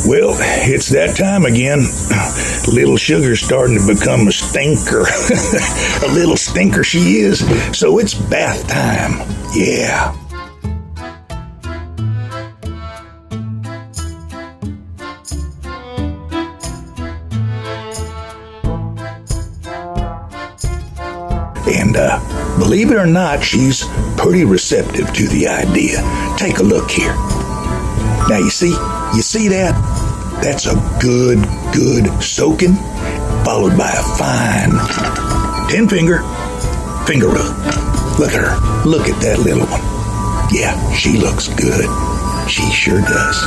Well, it's that time again. Little Sugar's starting to become a stinker. A little stinker she is. So it's bath time. Yeah. And believe it or not, she's pretty receptive to the idea. Take a look here. Now you see that? That's a good soaking, followed by a fine 10-finger finger rub. Look at her. Look at that little one. Yeah, she looks good. She sure does.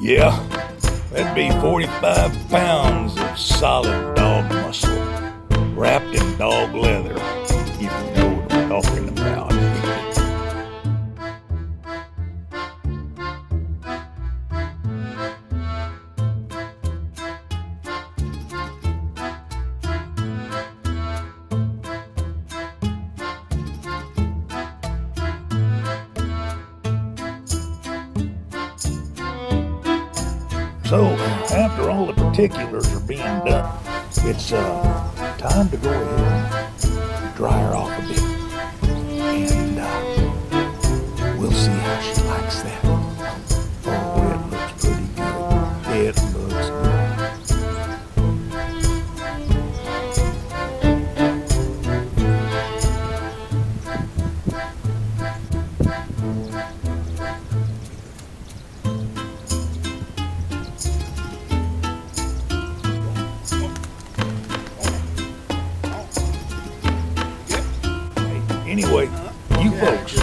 Yeah, that'd be 45 pounds of solid dog muscle, wrapped in dog leather, if you know what I'm talking about. So, after all the particulars are being done, it's time to go ahead and dry her off a bit. And we'll see how she likes that. Oh, it looks pretty good. It looks good. Anyway, you folks